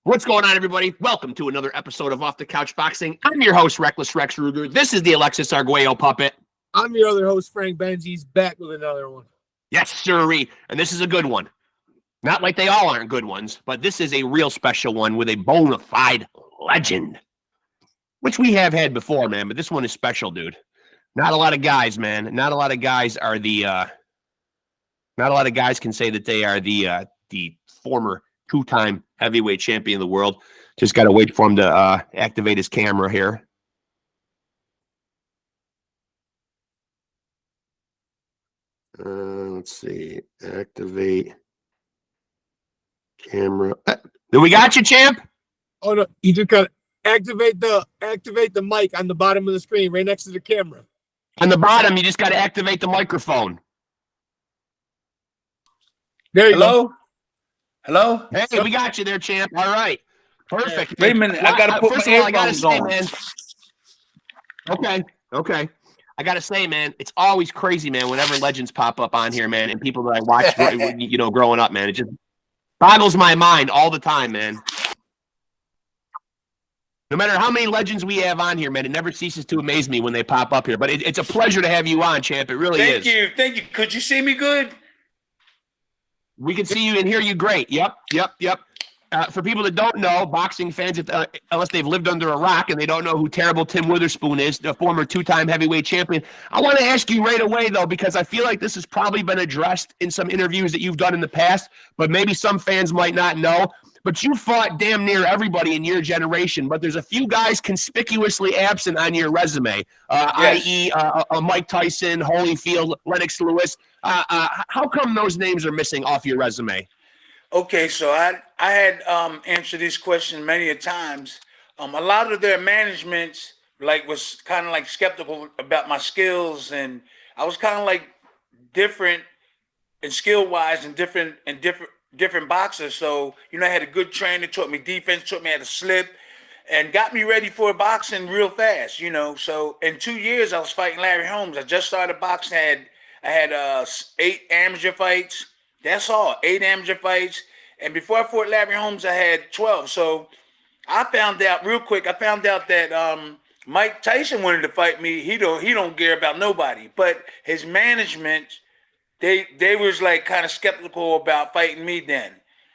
What's going on, everybody? Welcome to another episode of Off the Couch Boxing. I'm your host, Reckless Rex Ruger. This is the Alexis Arguello puppet. I'm your other host, Frank Bengz. He's back with another one. Yes, sirree. And this is a good one. Not like they all aren't good ones, but this is a real special one with a bona fide legend, which we have had before, man. But this one is special, dude. Not a lot of guys, man. Not a lot of guys are the. Not a lot of guys can say that they are the former two-time heavyweight champion of the world. Just got to wait for him to activate his camera here. Let's see. Activate camera. Do we got you, champ? Oh no, you just gotta activate the mic on the bottom of the screen, right next to the camera. On the bottom, you just got to activate the microphone. There you go. Hello? Hey, we got you there, champ. All right. Perfect. Wait a minute. I got to put First my of all, I gotta earphones say, on. man. Okay. I got to say, man, it's always crazy, man, whenever legends pop up on here, man, and people that I watched, growing up, man. It just boggles my mind all the time, man. No matter how many legends we have on here, man, it never ceases to amaze me when they pop up here. But it's a pleasure to have you on, champ. It really is. Thank you. Could you see me good? We can see you and hear you great. Yep. For people that don't know, boxing fans, unless they've lived under a rock and they don't know who Terrible Tim Witherspoon is, the former two-time heavyweight champion, I want to ask you right away, though, because I feel like this has probably been addressed in some interviews that you've done in the past, but maybe some fans might not know. But you fought damn near everybody in your generation, but there's a few guys conspicuously absent on your resume, i.e. Mike Tyson, Holyfield, Lennox Lewis. How come those names are missing off your resume? Okay, so I had answered these questions many a times. A lot of their managements was kind of like skeptical about my skills, and I was kind of like different and skill-wise and different boxers. So, I had a good trainer, taught me defense, taught me how to slip, and got me ready for boxing real fast, So in 2 years, I was fighting Larry Holmes. I just started boxing. I had 8 amateur fights. That's all, 8 amateur fights. And before I fought Larry Holmes, I had 12. So I found out real quick. I found out that Mike Tyson wanted to fight me. He don't care about nobody. But his management, they was like kind of skeptical about fighting me then.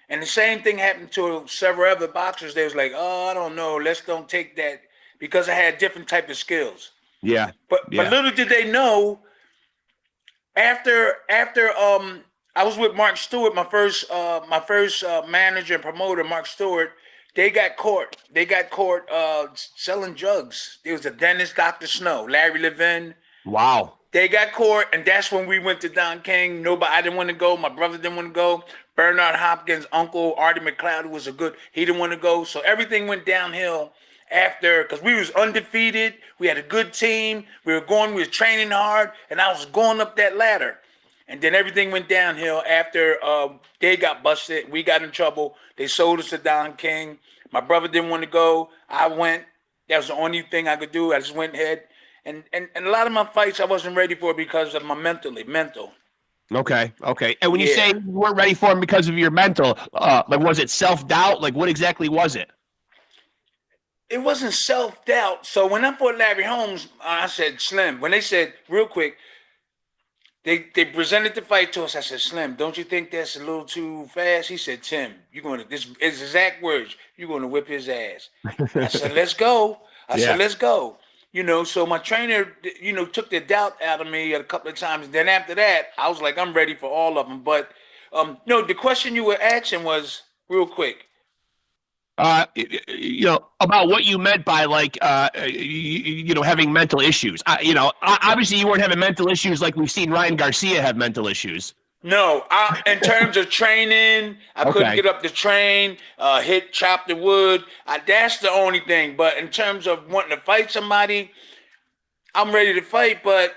And the same thing happened to several other boxers. They was like, oh, I don't know. Let's don't take that, because I had different type of skills. Yeah. But little did they know, after I was with Mark Stewart, my first manager and promoter, Mark Stewart. They got caught. Selling drugs. There was a dentist, Dr. Snow, Larry Levin. Wow. They got caught, and that's when we went to Don King. I didn't want to go. My brother didn't want to go. Bernard Hopkins' uncle, Artie McLeod, who was he didn't want to go. So everything went downhill after, because we was undefeated. We had a good team. We were training hard, and I was going up that ladder. And then everything went downhill after they got busted. We got in trouble. They sold us to Don King. My brother didn't want to go. I went. That was the only thing I could do. I just went ahead. And a lot of my fights I wasn't ready for because of my mental. Okay. And when you say you weren't ready for them because of your mental, was it self-doubt? What exactly was it? It wasn't self-doubt. So when I fought Larry Holmes, I said, Slim, when they said, real quick, They presented the fight to us. I said, Slim, don't you think that's a little too fast? He said, Tim, this is exact words, you're going to whip his ass. I said, let's go. Said, let's go. So my trainer, took the doubt out of me a couple of times. And then after that, I was like, I'm ready for all of them. But, the question you were asking was real quick. About what you meant by having mental issues. Obviously you weren't having mental issues like we've seen Ryan Garcia have mental issues. No, in terms of training, I couldn't get up the train, chop the wood. That's the only thing. But in terms of wanting to fight somebody, I'm ready to fight. But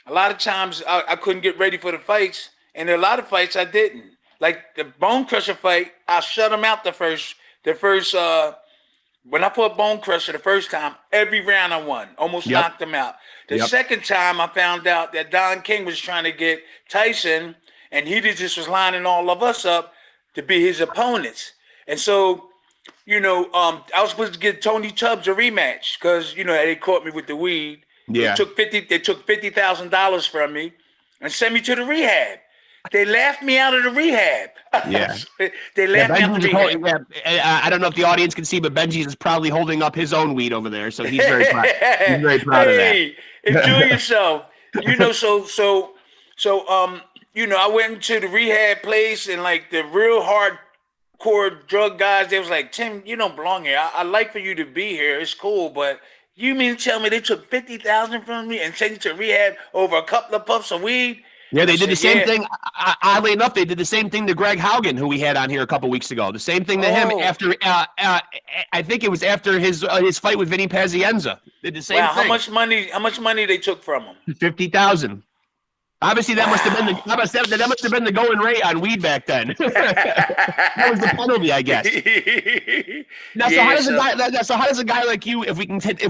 a lot of times I couldn't get ready for the fights, and a lot of fights I didn't. Like the Bone Crusher fight, I shut him out the first. When I fought Bone Crusher the first time, every round I won, almost knocked him out. The second time I found out that Don King was trying to get Tyson, and he just was lining all of us up to be his opponents. And so, I was supposed to get Tony Tubbs a rematch because they caught me with the weed. Yeah. They took $50,000 from me and sent me to the rehab. They laughed me out of the rehab. Yeah. They laughed me out of the rehab. I don't know if the audience can see, but Benji is probably holding up his own weed over there, so he's very proud. He's very proud of that. Enjoy yourself. I went into the rehab place and like the real hardcore drug guys, they was like, Tim, you don't belong here. I like for you to be here. It's cool, but you mean to tell me they took $50,000 from me and sent you to rehab over a couple of puffs of weed? Yeah, they did the same thing. Oddly enough, they did the same thing to Greg Haugen, who we had on here a couple weeks ago. The same thing to him after. I think it was after his fight with Vinny Pazienza. Did the same thing. How much money they took from him? $50,000. Obviously, that must have been the going rate on weed back then. That was the penalty, I guess. Now, so how does a guy like you, if we can take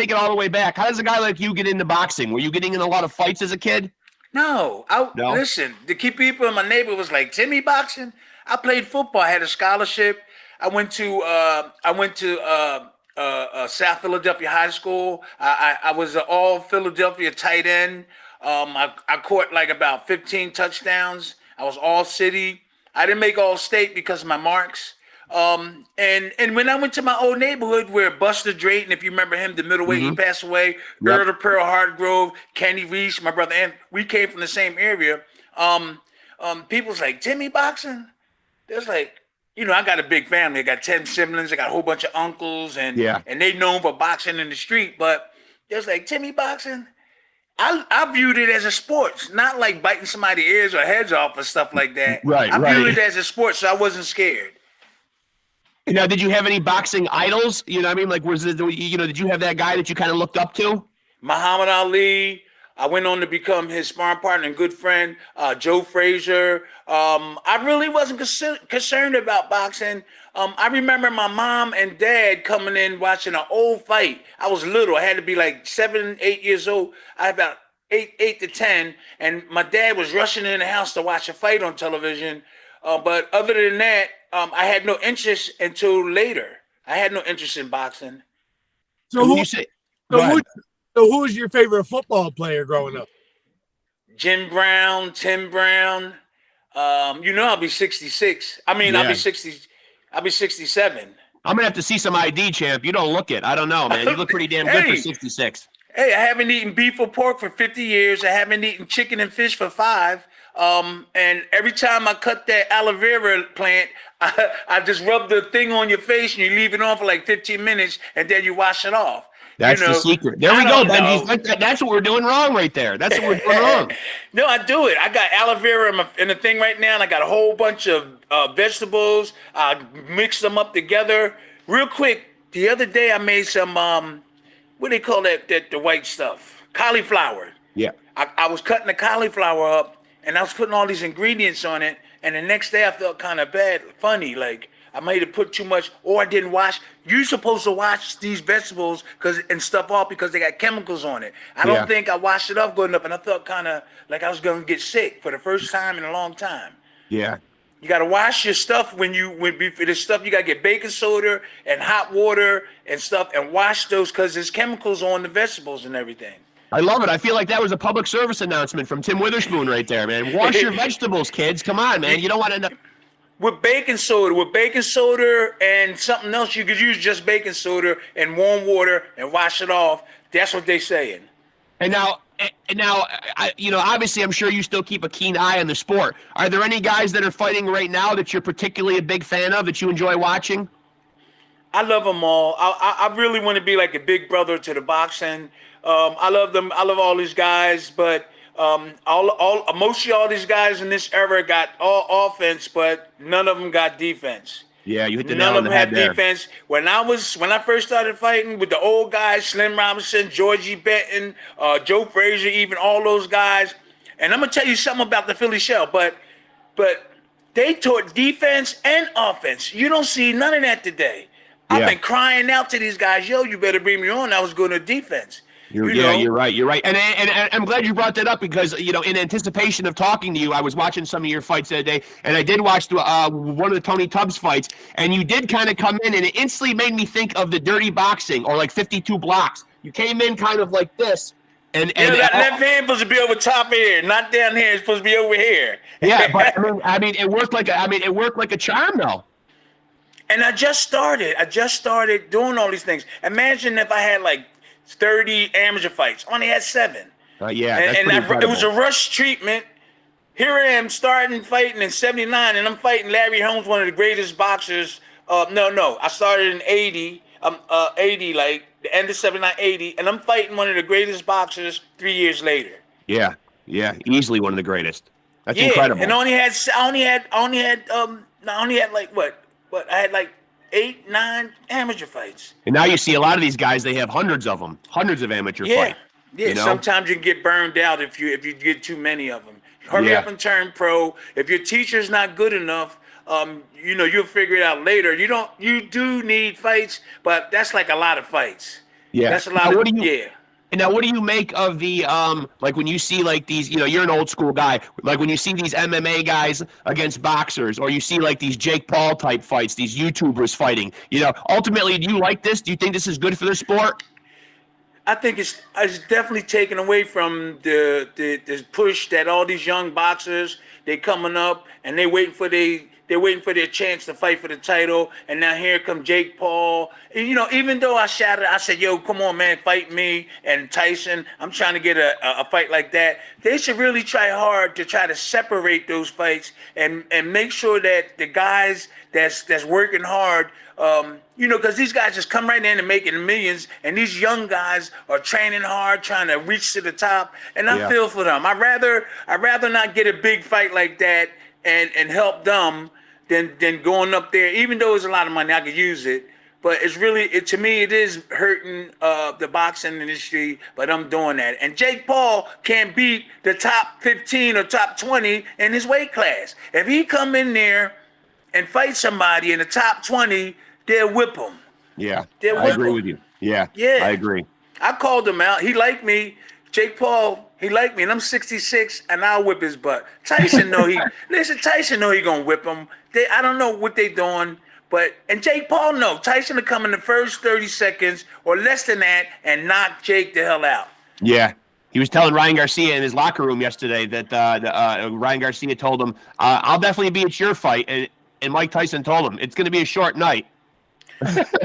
it all the way back, how does a guy like you get into boxing? Were you getting in a lot of fights as a kid? No. Listen, the key people in my neighborhood was like, Timmy boxing? I played football. I had a scholarship. I went to South Philadelphia High School. I was an all Philadelphia tight end. I caught like about 15 touchdowns. I was all city. I didn't make all state because of my marks. And when I went to my old neighborhood where Buster Drayton, if you remember him, the middleweight, he passed away, Earl Pearl Hardgrove, Kenny Reese, my brother, and we came from the same area. People's like, Timmy boxing? There's like, I got a big family. I got 10 siblings. I got a whole bunch of uncles, and they known for boxing in the street. But there's like, Timmy boxing? I viewed it as a sport, not like biting somebody's ears or heads off or stuff like that. Right. I viewed it as a sport, so I wasn't scared. Now, did you have any boxing idols? You know what I mean? Like, did you have that guy that you kind of looked up to? Muhammad Ali. I went on to become his sparring partner and good friend, Joe Frazier. I really wasn't concerned about boxing. I remember my mom and dad coming in watching an old fight. I was little. I had to be like 7, 8 years old. I had about 8 to 10. And my dad was rushing in the house to watch a fight on television. But other than that, I had no interest until later. I had no interest in boxing. So who was your favorite football player growing up? Jim Brown, Tim Brown. I'll be 66. I'll be 60. I'll be 67. I'm gonna have to see some ID, champ. You don't look it. I don't know, man. You look pretty damn good for 66. Hey, I haven't eaten beef or pork for 50 years. I haven't eaten chicken and fish for 5. And every time I cut that aloe vera plant, I just rub the thing on your face and you leave it on for like 15 minutes and then you wash it off. That's the secret. There we go, Benji. That's what we're doing wrong right there. That's what we're doing wrong. No, I do it. I got aloe vera in the thing right now, and I got a whole bunch of vegetables. I mix them up together. Real quick, the other day I made some, what do they call that the white stuff? Cauliflower. Yeah. I was cutting the cauliflower up, and I was putting all these ingredients on it, and the next day I felt kind of funny, like I might have put too much, or I didn't wash. You're supposed to wash these vegetables and stuff off because they got chemicals on it. I don't think I washed it up good enough, and I felt kind of like I was going to get sick for the first time in a long time. Yeah. You got to wash your stuff for this stuff. You got to get baking soda and hot water and stuff and wash those because there's chemicals on the vegetables and everything. I love it. I feel like that was a public service announcement from Tim Witherspoon right there, man. Wash your vegetables, kids. Come on, man. You don't want to end up... With baking soda and something else, you could use just baking soda and warm water and wash it off. That's what they're saying. And now, obviously, I'm sure you still keep a keen eye on the sport. Are there any guys that are fighting right now that you're particularly a big fan of that you enjoy watching? I love them all. I really want to be like a big brother to the boxing. I love them. I love all these guys, but mostly all these guys in this era got all offense, but none of them got defense. Yeah, you hit the nail on the head there. None of them had defense. When I first started fighting with the old guys, Slim Robinson, Georgie Benton, Joe Frazier, even all those guys, and I'm gonna tell you something about the Philly Shell, but they taught defense and offense. You don't see none of that today. I've been crying out to these guys, yo, you better bring me on. I was going to defense. You're right. You're right. And I'm glad you brought that up because, in anticipation of talking to you, I was watching some of your fights that day, and I did watch one of the Tony Tubbs fights, and you did kind of come in, and it instantly made me think of the Dirty Boxing or like 52 Blocks. You came in kind of like this. And that left hand supposed to be over top here, not down here. It's supposed to be over here. Yeah, but I mean, it worked like a charm, though. And I just started doing all these things. Imagine if I had like 30 amateur fights. I only had 7. Yeah, it was a rush treatment. Here I am starting fighting in 79, and I'm fighting Larry Holmes, one of the greatest boxers. I started in 80. 80, like the end of 79, 80, and I'm fighting one of the greatest boxers 3 years later. Yeah, easily one of the greatest. That's incredible. And I only had like what? I had like 8, 9 amateur fights. And now you see a lot of these guys; they have hundreds of amateur fights. Yeah. Sometimes you can get burned out if you get too many of them. Hurry up and turn pro. If your teacher's not good enough, you'll figure it out later. You do need fights, but that's like a lot of fights. Yeah, that's a lot of. And now, what do you make of the like when you see like these? You're an old school guy. Like when you see these MMA guys against boxers, or you see like these Jake Paul type fights, these YouTubers fighting. Ultimately, do you like this? Do you think this is good for the sport? I think it's definitely taken away from the push that all these young boxers, they coming up and they're waiting for their chance to fight for the title. And now here come Jake Paul. And, even though I shouted, I said, "Yo, come on, man, fight me and Tyson. I'm trying to get a fight like that." They should really try hard to try to separate those fights and make sure that the guys that's working hard, because these guys just come right in and making millions, and these young guys are training hard, trying to reach to the top. And I feel for them. I'd rather not get a big fight like that and help them than going up there. Even though it's a lot of money, I could use it. But it's really, to me, it is hurting the boxing industry. But I'm doing that. And Jake Paul can't beat the top 15 or top 20 in his weight class. If he come in there and fight somebody in the top 20, they'll whip him. Yeah, I agree with you. Yeah, I agree. I called him out. He liked me. Jake Paul, he liked me, and I'm 66, and I'll whip his butt. Tyson know Tyson know he gonna whip him. I don't know what they doing, and Jake Paul know Tyson will come in the first 30 seconds or less than that and knock Jake the hell out. Yeah. He was telling Ryan Garcia in his locker room yesterday that Ryan Garcia told him, "I'll definitely be at your fight," and Mike Tyson told him it's going to be a short night.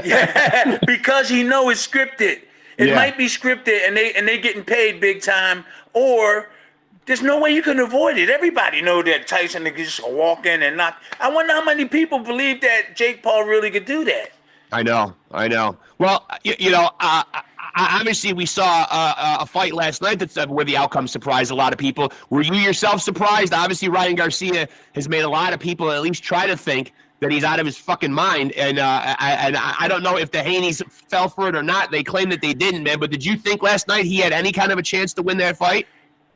Yeah, because he know it's scripted. It might be scripted, and they getting paid big time, or there's no way you can avoid it. Everybody know that Tyson can just walk in and knock. I wonder how many people believe that Jake Paul really could do that. I know. Well, obviously we saw a fight last night where the outcome surprised a lot of people. Were you yourself surprised? Obviously, Ryan Garcia has made a lot of people at least try to think that he's out of his fucking mind. And I don't know if the Haney's fell for it or not. They claim that they didn't, man. But did you think last night he had any kind of a chance to win that fight?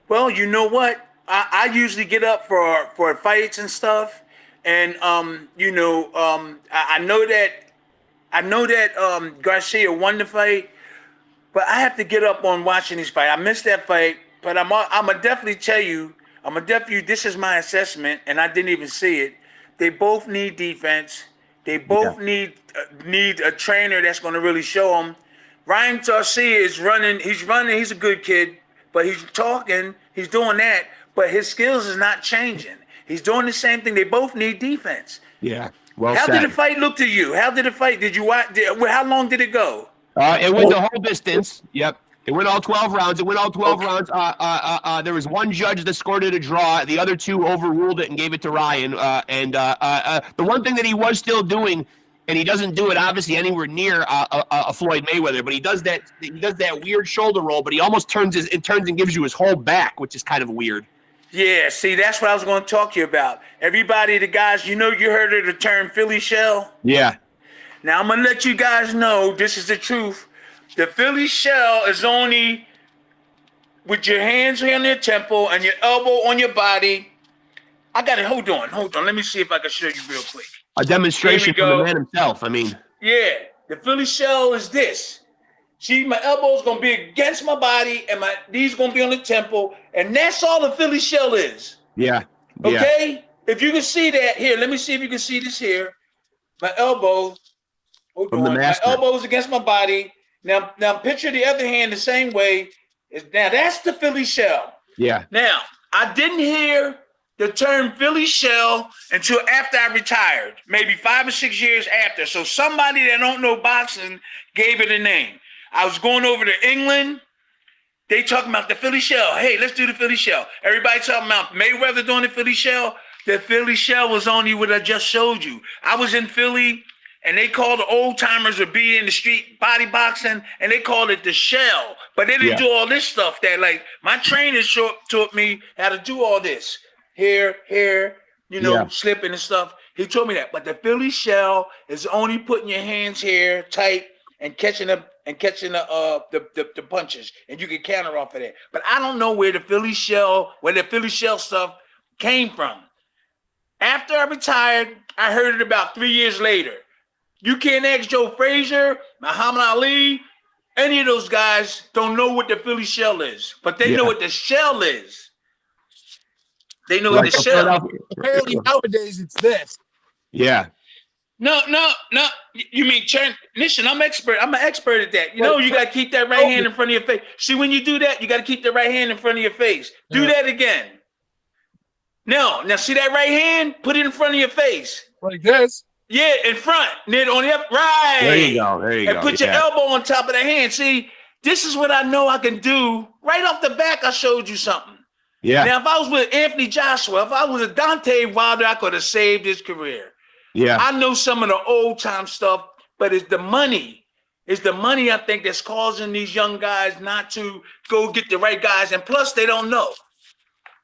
Well, you know what? I usually get up for fights and stuff. And, I know that Garcia won the fight. But I have to get up on watching these fights. I missed that fight. But I'm going to definitely tell you, this is my assessment, and I didn't even see it. They both need defense. They both need a trainer that's going to really show them. Ryan Garcia is running. He's a good kid, but he's talking. He's doing that, but his skills is not changing. He's doing the same thing. They both need defense. Yeah. Well How said. did the fight look to you? How did the fight? Did you watch? How long did it go? It went the whole distance. Yep. It went all 12 rounds. Rounds. There was one judge that scored it a draw. The other two overruled it and gave it to Ryan. The one thing that he was still doing, and he doesn't do it obviously anywhere near a Floyd Mayweather, but he does that weird shoulder roll, but he almost turns and gives you his whole back, which is kind of weird. Yeah, see, that's what I was going to talk to you about. Everybody, the guys, you heard of the term Philly shell? Yeah. Now, I'm going to let you guys know, this is the truth. The Philly shell is only with your hands on your temple and your elbow on your body. I got it. Hold on. Let me see if I can show you real quick. A demonstration from the man himself. I mean. Yeah. The Philly shell is this. See, my elbow's gonna be against my body, and my knees gonna be on the temple, and that's all the Philly shell is. Yeah. Okay? If you can see that here, let me see if you can see this here. My elbow. Hold From the on. My master. elbow's against my body. Now picture the other hand the same way. Now that's the Philly shell. Yeah. Now, I didn't hear the term Philly shell until after I retired, maybe 5 or 6 years after. So somebody that don't know boxing gave it a name. I was going over to England. They talking about the Philly shell. Hey, let's do the Philly shell. Everybody talking about Mayweather doing the Philly shell. The Philly shell was only what I just showed you. I was in Philly, and they called the old timers of being in the street body boxing, and they called it the shell. But they didn't do all this stuff that, like, my trainers taught me how to do all this. Here, slipping and stuff. He told me that. But the Philly shell is only putting your hands here tight and catching the punches, and you can counter off of that. But I don't know where the Philly shell stuff came from. After I retired, I heard it about 3 years later. You can't ask Joe Frazier, Muhammad Ali, any of those guys don't know what the Philly shell is, but they know what the shell is. They know what the shell. Apparently nowadays it's this. Yeah. No. You mean listen, I'm an expert at that. You know, you got to keep that right hand in front of your face. See, when you do that, you got to keep the right hand in front of your face. Do that again. No, now see that right hand? Put it in front of your face. Like this. Yeah, in front. Then on the right. There you go. And put your elbow on top of the hand. See, this is what I know I can do. Right off the back, I showed you something. Yeah. Now, if I was with Anthony Joshua, if I was a Dante Wilder, I could have saved his career. Yeah. I know some of the old time stuff, but it's the money. It's the money, I think, that's causing these young guys not to go get the right guys. And plus, they don't know.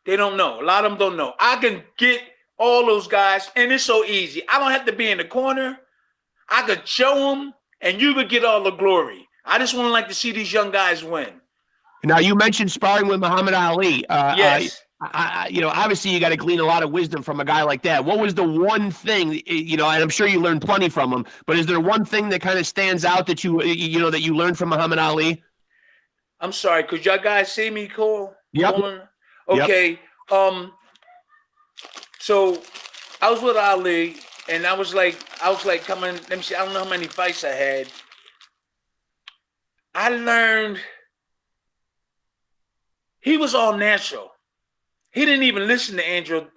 They don't know. A lot of them don't know. I can get all those guys, and it's so easy. I don't have to be in the corner. I could show them, and you would get all the glory. I just want to like to see these young guys win. Now, you mentioned sparring with Muhammad Ali. Yes. Obviously, you got to glean a lot of wisdom from a guy like that. What was the one thing, and I'm sure you learned plenty from him, but is there one thing that kind of stands out that you learned from Muhammad Ali? I'm sorry. Could y'all guys see me, Cole? Yep. Okay. Yep. So I was with Ali, and I was like coming. Let me see. I don't know how many fights I had. I learned he was all natural. He didn't even listen to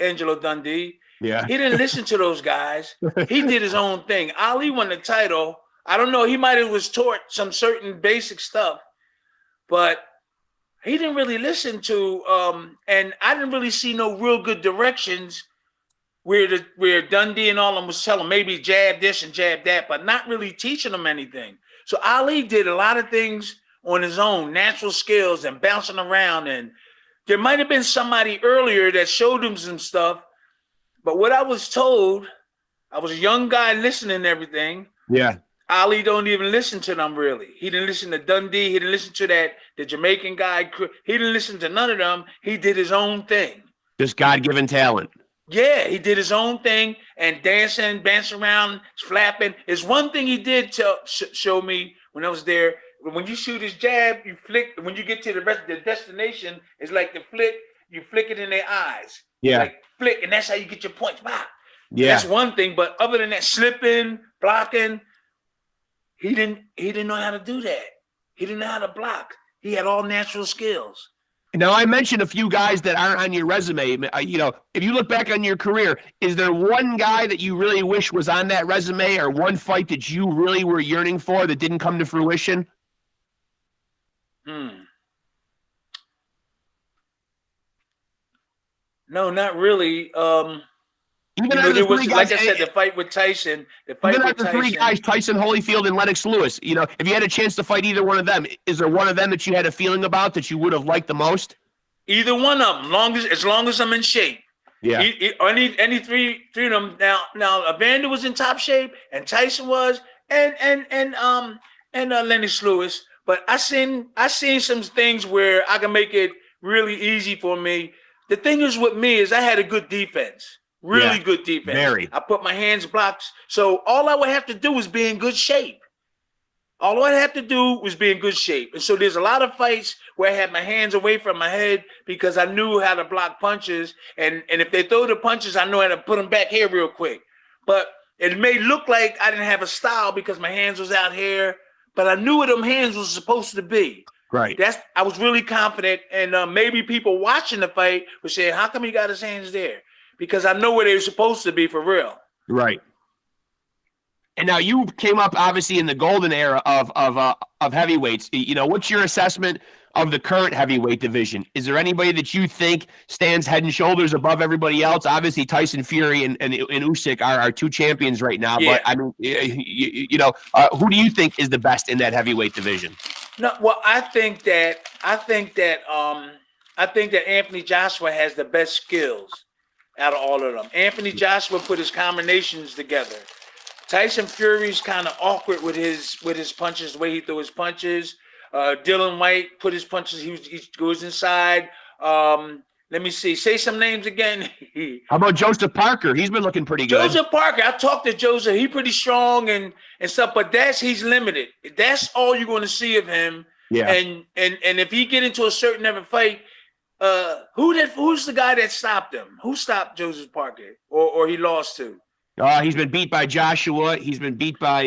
Angelo Dundee. Yeah. He didn't listen to those guys. He did his own thing. Ali won the title. I don't know. He might have was taught some certain basic stuff, but he didn't really listen to. And I didn't really see no real good directions where Dundee and all of them was telling maybe jab this and jab that, but not really teaching them anything. So Ali did a lot of things on his own, natural skills and bouncing around. And there might have been somebody earlier that showed him some stuff. But what I was told, I was a young guy listening to everything. Yeah. Ali don't even listen to them really. He didn't listen to Dundee. He didn't listen to the Jamaican guy. He didn't listen to none of them. He did his own thing. Just God-given talent. Yeah, he did his own thing and dancing around, flapping. It's one thing he did show me when I was there. When you shoot his jab, you flick. When you get to the rest of the destination, it's like the flick. You flick it in their eyes. Yeah. Like flick, and that's how you get your points. Wow. Yeah. That's one thing. But other than that, slipping, blocking, he didn't know how to do that. He didn't know how to block. He had all natural skills. Now, I mentioned a few guys that aren't on your resume. If you look back on your career, is there one guy that you really wish was on that resume, or one fight that you really were yearning for that didn't come to fruition? No, not really. Even there was, like I said, the fight with Tyson. Three guys, Tyson, Holyfield, and Lennox Lewis. If you had a chance to fight either one of them, is there one of them that you had a feeling about that you would have liked the most? Either one of them, as long as I'm in shape. Yeah. Any three of them. Now, Evander was in top shape, and Tyson was, and Lennox Lewis. But I seen some things where I can make it really easy for me. The thing is with me is I had a good defense. Really good defense. Very. I put my hands blocked. So all I would have to do is be in good shape. All I had to do was be in good shape. And so there's a lot of fights where I had my hands away from my head because I knew how to block punches. And if they throw the punches, I know how to put them back here real quick. But it may look like I didn't have a style because my hands was out here, but I knew where them hands was supposed to be. Right. I was really confident. And maybe people watching the fight would say, how come he got his hands there? Because I know where they were supposed to be for real. Right. And now you came up obviously in the golden era of heavyweights. You know, what's your assessment of the current heavyweight division? Is there anybody that you think stands head and shoulders above everybody else? Obviously, Tyson Fury and Usyk are our two champions right now. Yeah. But I mean, who do you think is the best in that heavyweight division? No, well, I think that Anthony Joshua has the best skills out of all of them. Anthony Joshua put his combinations together. Tyson Fury's kind of awkward with his punches, the way he threw his punches. Dylan White put his punches. He goes inside. Let me see. Say some names again. How about Joseph Parker? He's been looking pretty good. Joseph Parker. I talked to Joseph. He's pretty strong and stuff, but he's limited. That's all you're going to see of him. Yeah. And if he get into a certain other fight, who's the guy that stopped him? Who stopped Joseph Parker, or he lost to? He's been beat by Joshua. He's been beat by.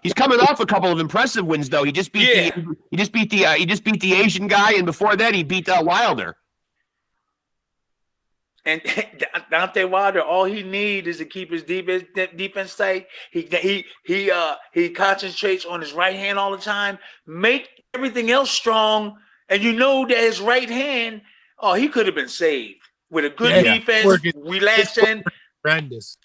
He's coming off a couple of impressive wins, though. He just beat the Asian guy, and before that, he beat Wilder. And Deontay Wilder, all he needs is to keep his defense tight. He concentrates on his right hand all the time. Make everything else strong, and you know that his right hand. Oh, he could have been saved with a good defense, relaxing. Horrendous.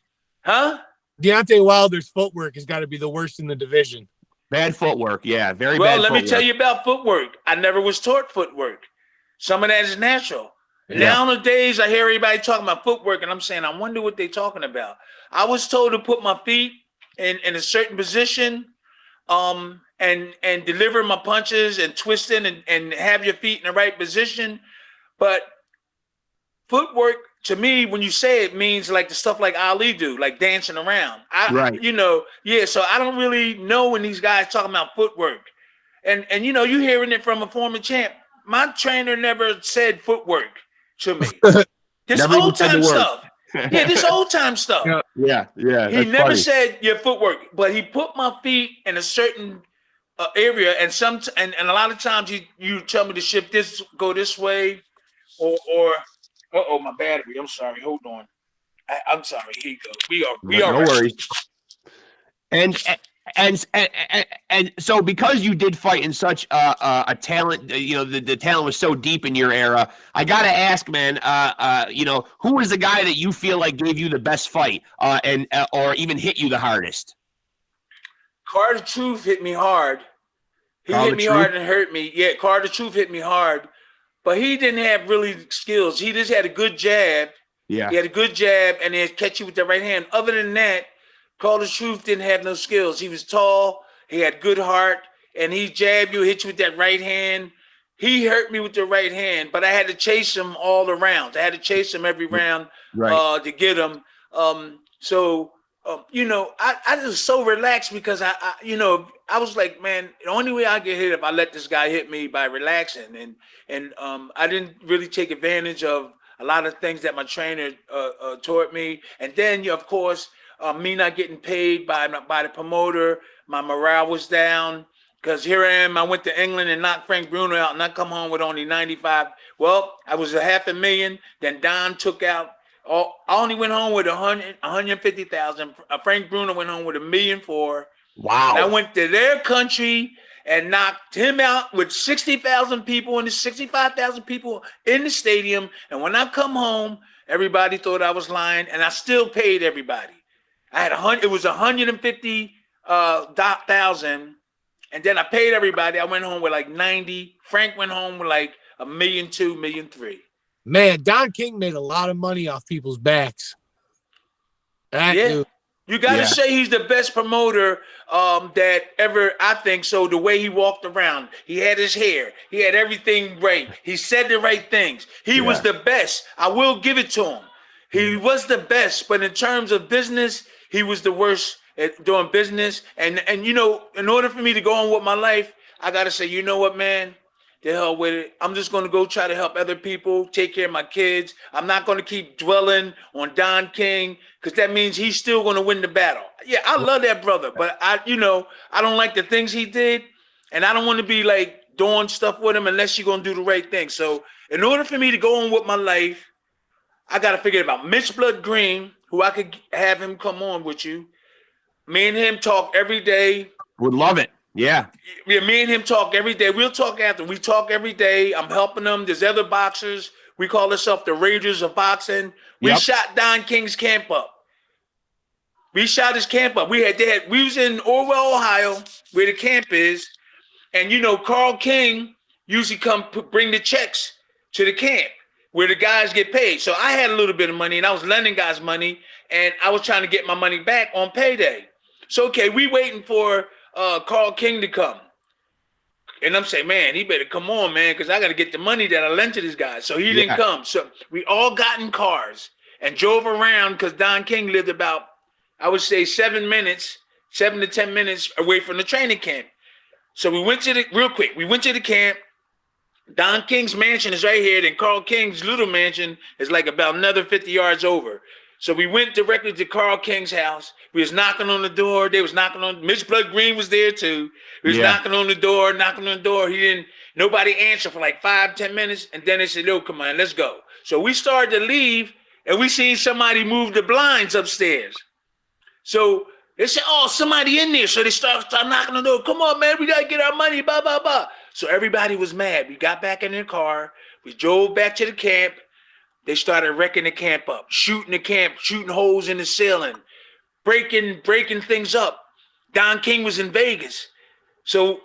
Huh? Deontay Wilder's footwork has got to be the worst in the division. Bad footwork, yeah, very bad. Well, let me tell you about footwork. I never was taught footwork. Some of that is natural. Yeah. Nowadays, I hear everybody talking about footwork, and I'm saying, I wonder what they're talking about. I was told to put my feet in a certain position, and deliver my punches and twisting and have your feet in the right position. But footwork, to me, when you say it, means like the stuff like Ali do, like dancing around. Right. So I don't really know when these guys talking about footwork. And you hearing it from a former champ. My trainer never said footwork to me. This old time stuff. Yeah, this old time stuff. Yeah. He never said your footwork, but he put my feet in a certain area, and a lot of times you tell me to shift this, go this way, or my battery. I'm sorry. Hold on. I'm sorry. Here you go. We are. No worries. And so because you did fight in such a talent, the talent was so deep in your era. I gotta ask, man. Who was the guy that you feel like gave you the best fight, or even hit you the hardest? Carter Truth hit me hard. He hit me hard and hurt me. Yeah, Carter Truth hit me hard. But he didn't have really skills. He just had a good jab. Yeah. He had a good jab, and he'd catch you with the right hand. Other than that, Carter Truth didn't have no skills. He was tall. He had good heart, and he jabbed you, hit you with that right hand. He hurt me with the right hand, but I had to chase him all the rounds. I had to chase him every round to get him. I was so relaxed because I was like, man, the only way I get hit if I let this guy hit me by relaxing, and I didn't really take advantage of a lot of things that my trainer taught me. And then, of course, me not getting paid by the promoter, my morale was down because here I am. I went to England and knocked Frank Bruno out, and I come home with only 95. Well, I was $500,000. Then Don took out. I only went home with 150,000. Frank Bruno went home with $1.4 million. Wow! And I went to their country and knocked him out with 60,000 people and 65,000 people in the stadium. And when I come home, everybody thought I was lying, and I still paid everybody. I had it was 150,000, and then I paid everybody. I went home with like 90. Frank went home with like $1.2 million, $1.3 million. Man, Don King made a lot of money off people's backs. Dude. You got to say he's the best promoter that ever, I think so. The way he walked around, he had his hair, he had everything right. He said the right things. He was the best. I will give it to him. He was the best, but in terms of business, he was the worst doing business. And you know, in order for me to go on with my life, I gotta say, you know what, man? The hell with it. I'm just gonna go try to help other people, take care of my kids. I'm not gonna keep dwelling on Don King because that means he's still gonna win the battle. Yeah, I love that brother, but I don't like the things he did, and I don't want to be like doing stuff with him unless you're gonna do the right thing. So in order for me to go on with my life, I gotta figure about Mitch Blood Green, who I could have him come on with you. Me and him talk every day. Would love it. Yeah. Yeah, me and him talk every day. We'll talk after. We talk every day. I'm helping them. There's other boxers. We call ourselves the Rangers of Boxing. We shot Don King's camp up. We shot his camp up. We was in Orwell, Ohio, where the camp is. And you know, Carl King usually come bring the checks to the camp where the guys get paid. So I had a little bit of money and I was lending guys money and I was trying to get my money back on payday. So, okay, we waiting for Carl King to come. And I'm saying, man, he better come on, man, because I got to get the money that I lent to this guy. So he didn't come. So we all got in cars and drove around because Don King lived about, I would say 7 to 10 minutes away from the training camp. So we went to the camp. Don King's mansion is right here. Then Carl King's little mansion is like about another 50 yards over. So we went directly to Carl King's house. We was knocking on the door. They was knocking on. Mitch Blood Green was there too. We was knocking on the door. Nobody answered for like 5-10 minutes. And then they said, "No, come on, let's go." So we started to leave, and we seen somebody move the blinds upstairs. So they said, "Oh, somebody in there." So they start knocking on the door. "Come on, man, we gotta get our money." Blah blah blah. So everybody was mad. We got back in their car. We drove back to the camp. They started wrecking the camp up, shooting the camp, shooting holes in the ceiling, breaking things up. Don King was in Vegas. So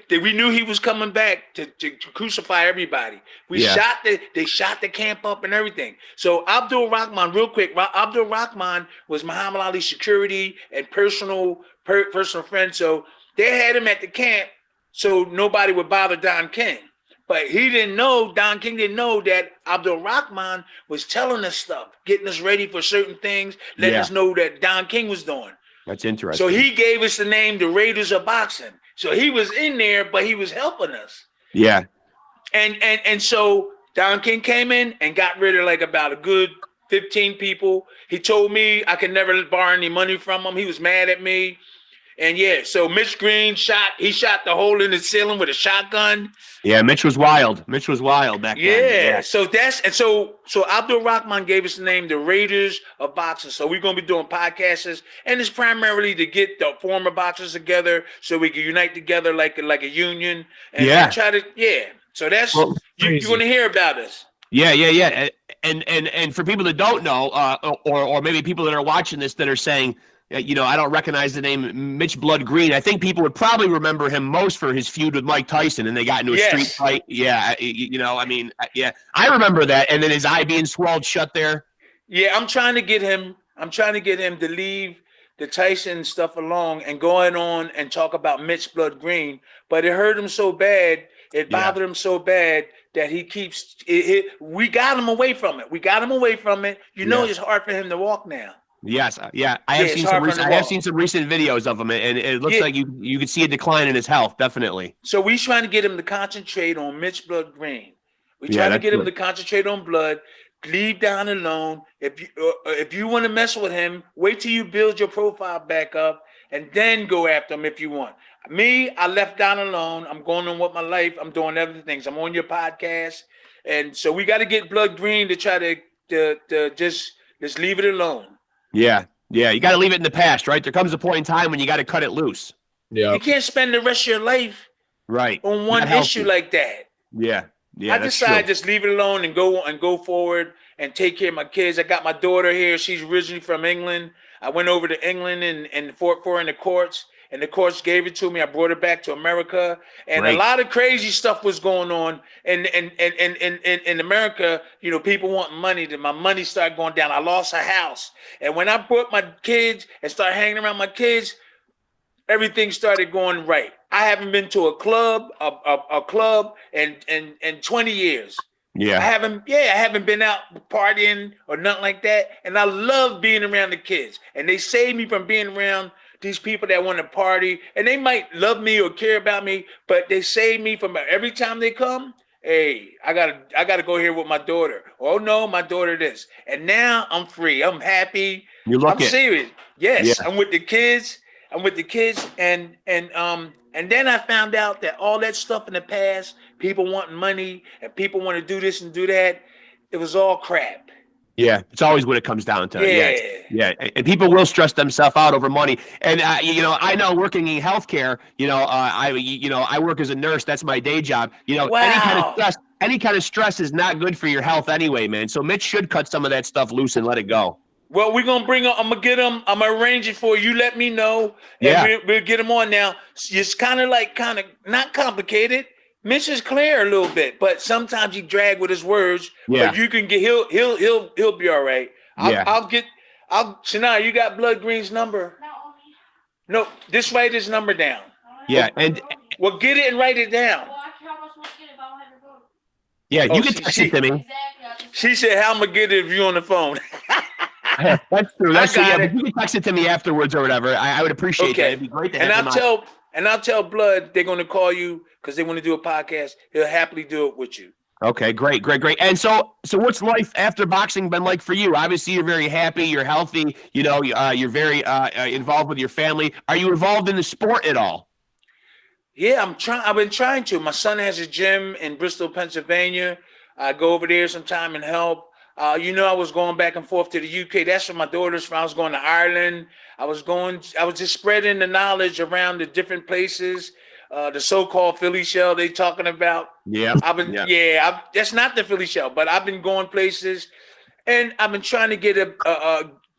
we knew he was coming back to crucify everybody. They shot the camp up and everything. So Abdul Rahman, real quick, Abdul Rahman was Muhammad Ali's security and personal friend. So they had him at the camp so nobody would bother Don King. But Don King didn't know that Abdul Rahman was telling us stuff, getting us ready for certain things, letting us know that Don King was doing. That's interesting. So he gave us the name the Raiders of Boxing. So he was in there, but he was helping us. Yeah. And so Don King came in and got rid of like about a good 15 people. He told me I could never borrow any money from him. He was mad at me. And so Mitch Green shot the hole in the ceiling with a shotgun. Yeah, Mitch was wild. Mitch was wild back then. Yeah. So Abdul Rahman gave us the name the Raiders of Boxing. So we're gonna be doing podcasts, and it's primarily to get the former boxers together so we can unite together like a union and try to So that's you're gonna hear about us. Yeah. And for people that don't know, or maybe people that are watching this that are saying, I don't recognize the name Mitch Blood Green. I think people would probably remember him most for his feud with Mike Tyson, and they got into a street fight. Yeah, I remember that. And then his eye being swelled shut there. Yeah, I'm trying to get him to leave the Tyson stuff alone and going on and talk about Mitch Blood Green. But it hurt him so bad, it bothered him so bad that he keeps it. We got him away from it. It's hard for him to walk now. Yes, I have seen some recent videos of him, and it looks like you can see a decline in his health, definitely. So we trying to get him to concentrate on Mitch Blood Green. We trying to get him to concentrate on blood. Leave Don alone. If you want to mess with him, wait till you build your profile back up, and then go after him if you want. Me, I left Don alone. I'm going on with my life. I'm doing other things. I'm on your podcast, and so we got to get Blood Green to try to just leave it alone. Yeah. You got to leave it in the past, right? There comes a point in time when you got to cut it loose. Yeah. You can't spend the rest of your life on one issue like that. Yeah. I decided just leave it alone and go forward and take care of my kids. I got my daughter here. She's originally from England. I went over to England and fought for her in the courts. And the courts gave it to me. I brought it back to America, and a lot of crazy stuff was going on. And in America, people want money. Then my money started going down. I lost a house, and when I brought my kids and started hanging around my kids, everything started going right. I haven't been to a club in 20 years. Yeah. I haven't been out partying or nothing like that. And I love being around the kids. And they save me from being around these people that want to party. And they might love me or care about me, but they save me from every time they come. Hey, I gotta go here with my daughter. Oh no, my daughter this. And now I'm free. I'm happy. I'm serious. Yes, yeah. I'm with the kids. And then I found out that all that stuff in the past, people wanting money and people want to do this and do that, it was all crap. Yeah, it's always what it comes down to. Yeah. Yeah. And people will stress themselves out over money. And I know working in healthcare, I work as a nurse. That's my day job. Wow. Any kind of stress is not good for your health anyway, man. So Mitch should cut some of that stuff loose and let it go. Well, we're gonna bring him. I'm gonna get him. I'm gonna arrange it for you. Let me know. And we'll get him on now. It's kind of not complicated. Mitch is clear a little bit, but sometimes he drag with his words. Yeah. But you can get. He'll be all right. I'll Shania, you got Blood Green's number? No, just write his number down. Yeah, and well, get it and write it down. Yeah, you can text it to me. She said, "How am I get it if you're on the phone?" That's true. That's true. Yeah, but you can text it to me afterwards or whatever. I would appreciate that. It'd be great to have him on. I'll tell Blood they're going to call you because they want to do a podcast. He'll happily do it with you. Okay, great. And so what's life after boxing been like for you? Obviously, you're very happy. You're healthy. You're very involved with your family. Are you involved in the sport at all? Yeah, I've been trying to. My son has a gym in Bristol, Pennsylvania. I go over there sometime and help. I was going back and forth to the UK. That's where my daughter's from. I was going to Ireland. I was just spreading the knowledge around the different places. The so-called Philly shell they talking about. Yeah. That's not the Philly shell, but I've been going places, and I've been trying to get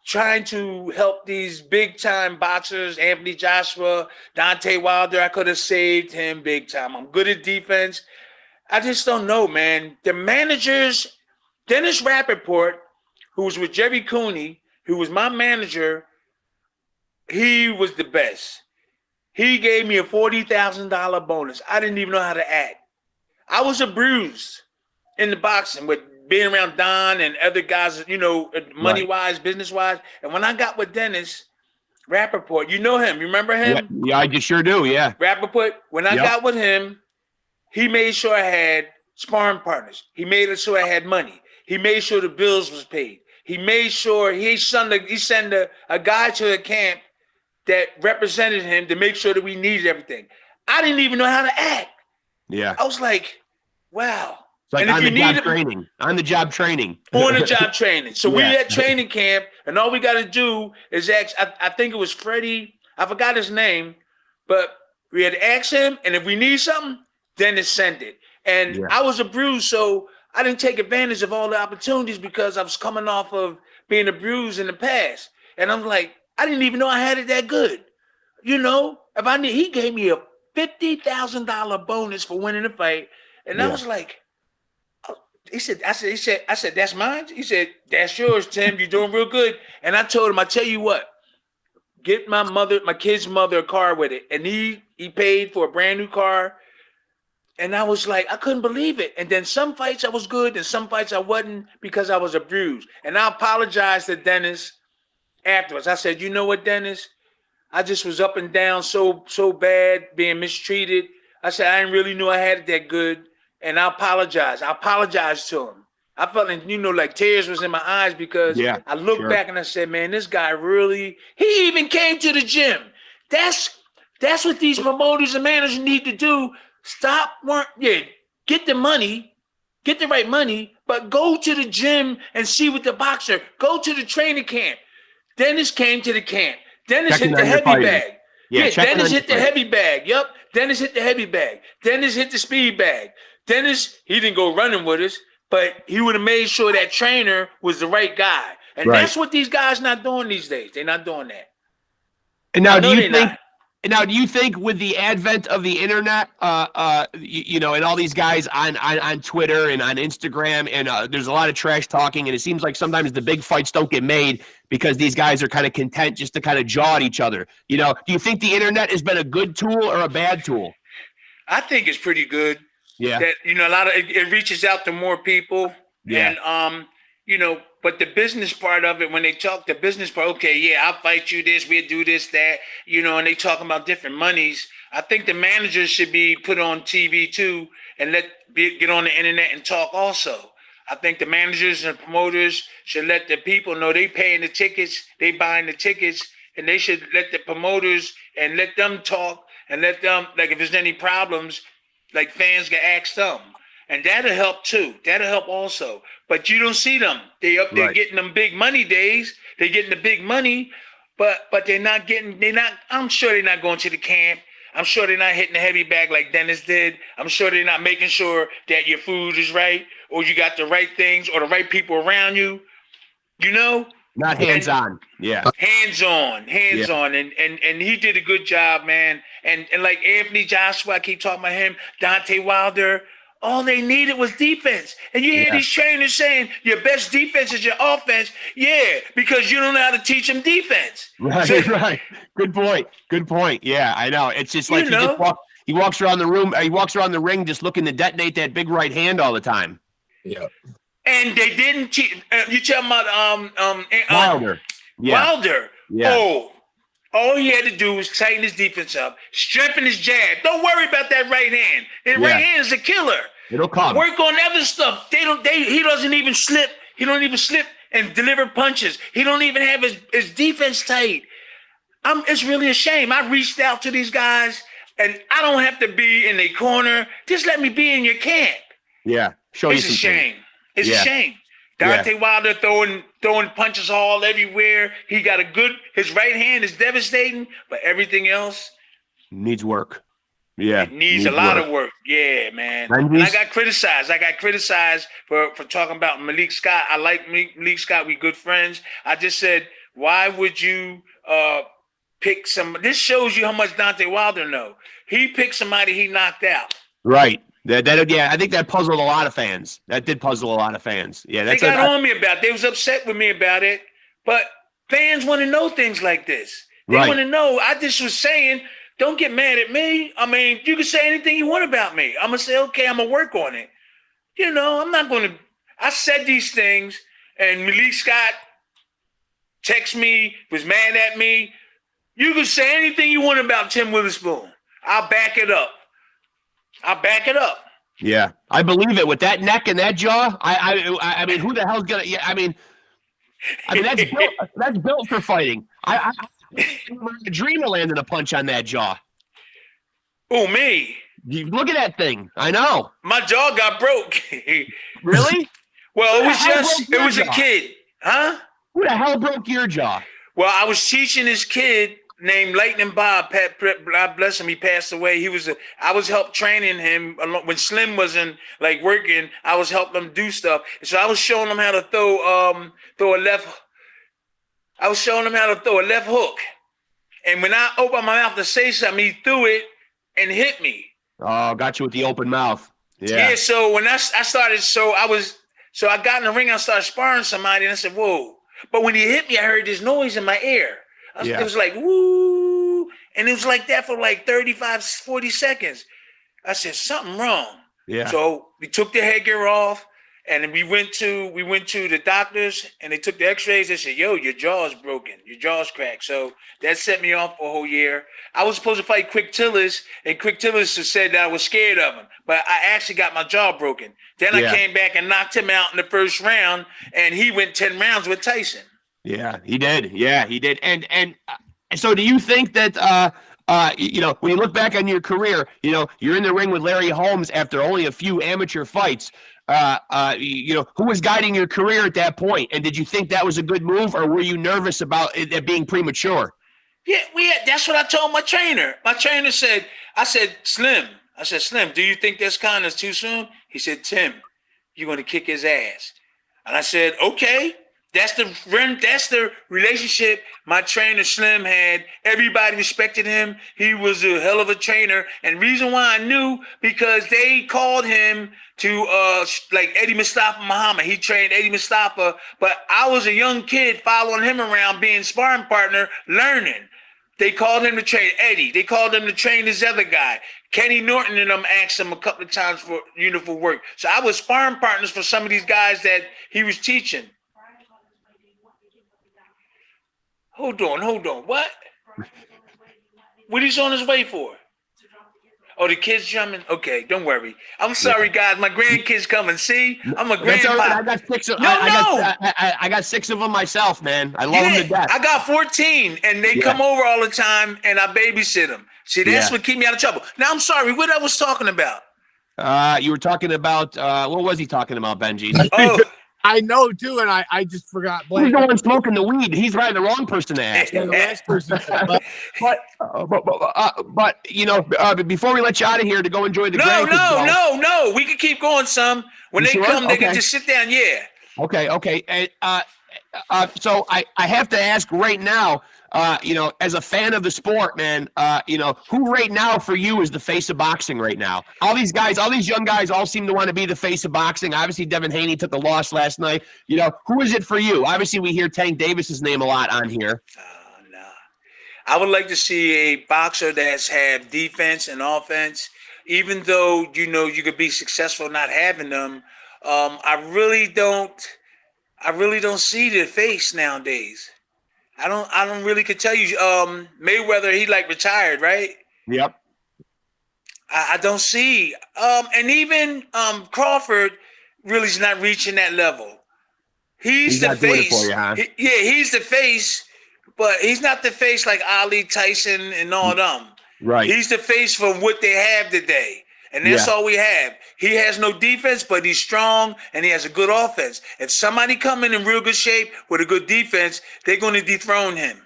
trying to help these big time boxers, Anthony Joshua, Deontay Wilder. I could have saved him big time. I'm good at defense. I just don't know, man. The managers. Dennis Rappaport, who was with Jerry Cooney, who was my manager, he was the best. He gave me a $40,000 bonus. I didn't even know how to act. I was a bruise in the boxing with being around Don and other guys, money-wise, business-wise. And when I got with Dennis Rappaport, you know him. You remember him? Yeah, I just sure do, yeah. Rappaport, when I got with him, he made sure I had sparring partners. He made sure I had money. He made sure the bills was paid. He made sure he sent a guy to the camp that represented him to make sure that we needed everything. I didn't even know how to act. Yeah. I was like, wow. It's like on the job training. On the job training. So we at training camp, and all we got to do is ask, I think it was Freddie, I forgot his name, but we had to ask him, and if we need something, then send it. And I was a bruise, so I didn't take advantage of all the opportunities because I was coming off of being a bruise in the past. And I'm like, I didn't even know I had it that good. He gave me a $50,000 bonus for winning the fight. And I was like, I said, that's mine? He said, that's yours, Tim. You're doing real good. And I told him, I tell you what, get my kid's mother a car with it. And he paid for a brand new car. And I was like, I couldn't believe it. And then some fights I was good and some fights I wasn't because I was a bruise. And I apologized to Dennis afterwards. I said, you know what, Dennis? I just was up and down so bad, being mistreated. I said, I didn't really know I had it that good. And I apologized. I apologized to him. I felt like tears was in my eyes because I looked back and I said, man, this guy really, he even came to the gym. That's what these promoters and managers need to do. Get the money, get the right money, but go to the gym and see what the boxer, go to the training camp. Dennis came to the camp. Dennis hit the heavy bag. Dennis hit the heavy bag. Yep. Dennis hit the heavy bag. Dennis hit the speed bag. Dennis, he didn't go running with us, but he would have made sure that trainer was the right guy. And that's what these guys not doing these days. They're not doing that. And now do you think with the advent of the internet, and all these guys on Twitter and on Instagram, and there's a lot of trash talking, and it seems like sometimes the big fights don't get made because these guys are kind of content just to kind of jaw at each other. Do you think the internet has been a good tool or a bad tool? I think it's pretty good. Yeah. that, you know, a lot of it reaches out to more people. Yeah. And you know, but the business part of it, when they talk the business part, okay, yeah, I'll fight you this, we'll do this, that, you know, and they talking about different monies. I think the managers should be put on TV too and get on the internet and talk also. I think the managers and promoters should let the people know they paying the tickets, they buying the tickets, and they should let the promoters and let them talk and let them, like, if there's any problems, like, fans can ask them. And that'll help too. That'll help also. But you don't see them. They up there getting them big money days. They're getting the big money, but I'm sure they're not going to the camp. I'm sure they're not hitting the heavy bag like Dennis did. I'm sure they're not making sure that your food is right or you got the right things or the right people around you. You know? Not hands-on. Yeah. Hands-on. And he did a good job, man. And like Anthony Joshua, I keep talking about him, Deontay Wilder. All they needed was defense. And you hear these trainers saying your best defense is your offense. Yeah, because you don't know how to teach them defense. Right, So, right. Good point. Good point. Yeah, I know. It's just like You he walks around the room. He walks around the ring just looking to detonate that big right hand all the time. Yeah. and they didn't teach. You talking about Wilder. Yeah. Wilder. Yeah. Oh, all he had to do was tighten his defense up, strengthen his jab. Don't worry about that right hand. His right hand is a killer. It'll come. Work on other stuff. He doesn't even slip. He don't even slip and deliver punches. He don't even have his defense tight. It's really a shame. I reached out to these guys, and I don't have to be in their corner. Just let me be in your camp. Yeah. Show you It's a some shame. things. It's a shame. Deontay Wilder throwing punches all everywhere. He got his right hand is devastating, but everything else Needs work. Yeah. it needs a lot of work. Yeah, man. And I got criticized. For talking about Malik Scott. I like Malik Scott. We good friends. I just said, why would you pick some? This shows you how much Deontay Wilder know. He picked somebody he knocked out. Right. I think that puzzled a lot of fans. That did puzzle a lot of fans. Yeah, They got on me about it. They was upset with me about it. But fans want to know things like this. They want to know. I just was saying, don't get mad at me. I mean, you can say anything you want about me. I'm going to say, okay, I'm going to work on it. You know, I'm not going to. I said these things, and Malik Scott texted me, was mad at me. You can say anything you want about Tim Witherspoon. I'll back it up. Yeah, I believe it. With that neck and that jaw, I mean, who the hell's gonna? Yeah, I mean that's built for fighting. I dream of landing a punch on that jaw. Oh, me? You look at that thing. I know. My jaw got broke. Really? Well, it was a kid, huh? Who the hell broke your jaw? Well, I was teaching this kid named Lightning Bob. God bless him. He passed away. I was help training him when Slim wasn't like working. I was helping him do stuff. So I was showing him how to throw a left. I was showing him how to throw a left hook. And when I opened my mouth to say something, he threw it and hit me. Oh, got you with the open mouth. Yeah. Yeah. So when I started, I got in the ring. I started sparring somebody, and I said, "Whoa!" But when he hit me, I heard this noise in my ear. It was like, woo. And it was like that for like 35, 40 seconds. I said, something wrong. Yeah. So we took the headgear off, and then we went to the doctors, and they took the x-rays. They said, yo, your jaw's broken. Your jaw's cracked. So that set me off for a whole year. I was supposed to fight Quick Tillis, and Quick Tillis said that I was scared of him. But I actually got my jaw broken. Then I came back and knocked him out in the first round, and he went 10 rounds with Tyson. Yeah, he did. Yeah, he did. And so do you think that, when you look back on your career, you're in the ring with Larry Holmes after only a few amateur fights, who was guiding your career at that point? And did you think that was a good move, or were you nervous about it being premature? Yeah, that's what I told my trainer. My trainer said, Slim, do you think that's kind of too soon? He said, Tim, you're going to kick his ass. And I said, okay. That's the relationship my trainer Slim had. Everybody respected him. He was a hell of a trainer. And reason why I knew, because they called him to like Eddie Mustafa Muhammad. He trained Eddie Mustafa, but I was a young kid following him around, being sparring partner, learning. They called him to train Eddie. They called him to train this other guy. Kenny Norton and them asked him a couple of times for for work. So I was sparring partners for some of these guys that he was teaching. Hold on. What? What he's on his way for? Oh, the kids jumping? Okay, don't worry. I'm sorry, guys. My grandkids coming. See? I'm a That's all right. grandpa. I got six. No. I got 6 of them myself, man. I love them to death. I got 14, and they come over all the time, and I babysit them. See, that's what keep me out of trouble. Now, I'm sorry. What I was talking about? You were talking about what was he talking about, Benji? Oh, I know too, and I just forgot. He's the one smoking the weed. He's probably the wrong person to ask. Yeah, the last person. But before we let you out of here to go enjoy the no. We can keep going some. When You they sure? come, they Okay. can just sit down. Yeah. Okay. And, so I have to ask right now, as a fan of the sport, man, who right now for you is the face of boxing right now? All these young guys all seem to want to be the face of boxing. Obviously, Devin Haney took a loss last night. Who is it for you? Obviously, we hear Tank Davis's name a lot on here. No. I would like to see a boxer that's have defense and offense. Even though, you could be successful not having them, I really don't see the face nowadays. I don't really could tell you. Mayweather, he retired, right? Yep. I don't see. And even Crawford really is not reaching that level. He's the not doing it face. for you, huh? He's the face, but he's not the face like Ali, Tyson, and all them. Right. He's the face from what they have today. And that's all we have. He has no defense, but he's strong and he has a good offense. If somebody come in real good shape with a good defense, they're going to dethrone him.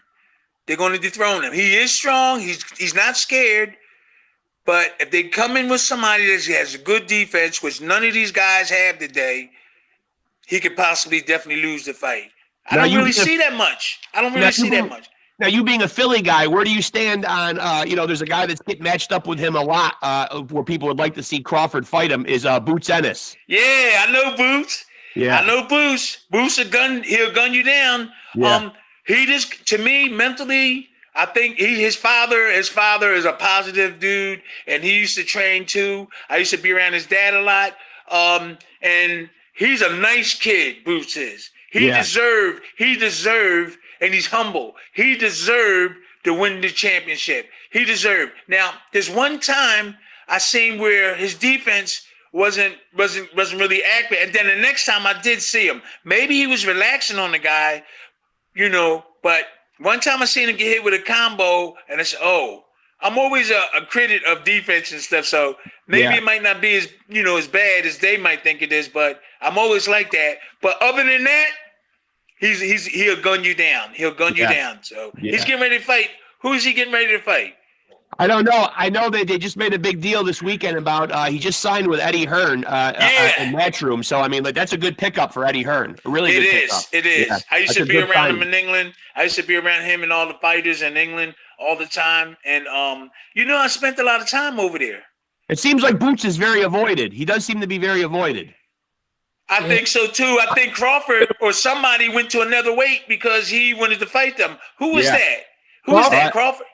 He is strong. He's not scared. But if they come in with somebody that has a good defense, which none of these guys have today, he could possibly definitely lose the fight. I don't really see that much. Now, you being a Philly guy, where do you stand on, there's a guy that's getting matched up with him a lot, where people would like to see Crawford fight him, is Boots Ennis. Yeah, I know Boots. Yeah. I know Boots. Boots he'll gun you down. Yeah. He just, to me, mentally, I think his father is a positive dude, and he used to train too. I used to be around his dad a lot. And he's a nice kid, Boots is. He deserved, and he's humble. He deserved to win the championship. He deserved. Now, there's one time I seen where his defense wasn't really accurate, and then the next time I did see him, maybe he was relaxing on the guy, But one time I seen him get hit with a combo, and I said, "Oh, I'm always a critic of defense and stuff, so maybe it might not be as as bad as they might think it is, but I'm always like that. But other than that, he'll gun you down. He'll gun you down. So he's getting ready to fight. Who is he getting ready to fight? I don't know. I know that they just made a big deal this weekend about he just signed with Eddie Hearn in Matchroom. So I mean, that's a good pickup for Eddie Hearn. A really good pickup. It is. Yeah, I used to be around him in England. I used to be around him and all the fighters in England all the time. And I spent a lot of time over there. It seems like Boots is very avoided. He does seem to be very avoided. I think so too. I think Crawford or somebody went to another weight because he wanted to fight them. Who was that? Who was that? Crawford?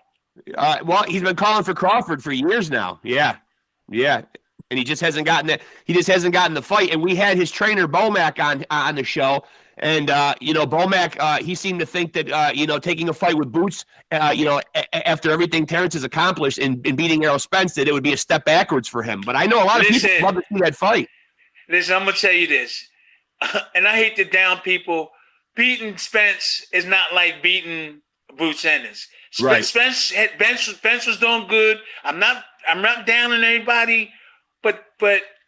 Well, he's been calling for Crawford for years now. Yeah. And he just hasn't gotten that. He just hasn't gotten the fight. And we had his trainer Bomac on the show. And Bomac, he seemed to think that taking a fight with Boots, after everything Terrence has accomplished in beating Errol Spence, that it would be a step backwards for him. But I know a lot of people love to see that fight. Listen, I'm gonna tell you this, and I hate to down people. Beating Spence is not like beating Boots Ennis. Right. Spence was doing good. I'm not downing anybody, but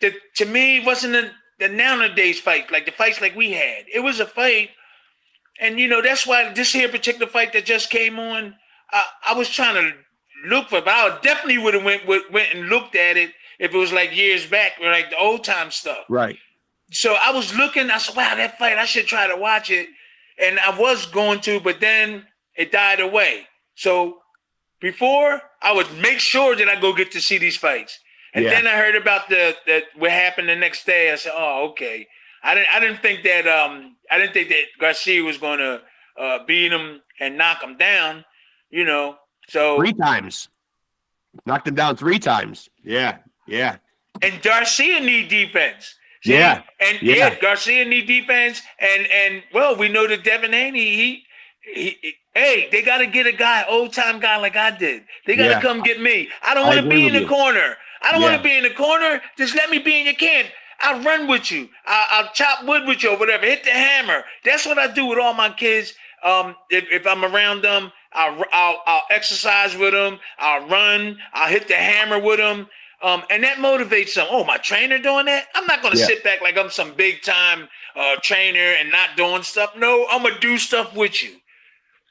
to me, it wasn't the nowadays fight, like the fights like we had. It was a fight, and that's why this here particular fight that just came on, I was trying to look for, but I definitely would have went and looked at it if it was like years back or like the old time stuff. Right. So I was looking, I said, wow, that fight, I should try to watch it. And I was going to, but then it died away. So before, I would make sure that I go get to see these fights. And then I heard about what happened the next day. I said, oh, okay. I didn't think that Garcia was going to beat him and knock him down. So 3 times. Knocked him down 3 times. Yeah. and Garcia need defense. See? Yeah. And Garcia need defense. And well, we know that Devin Haney, hey, they got to get a guy, old time guy like I did. They got to come get me. I don't want to be in the corner. I don't want to be in the corner. Just let me be in your camp. I'll run with you. I'll chop wood with you or whatever. Hit the hammer. That's what I do with all my kids. If I'm around them, I'll exercise with them. I'll run. I'll hit the hammer with them. And that motivates them. Oh, my trainer doing that? I'm not going to sit back like I'm some big time trainer and not doing stuff. No, I'm going to do stuff with you.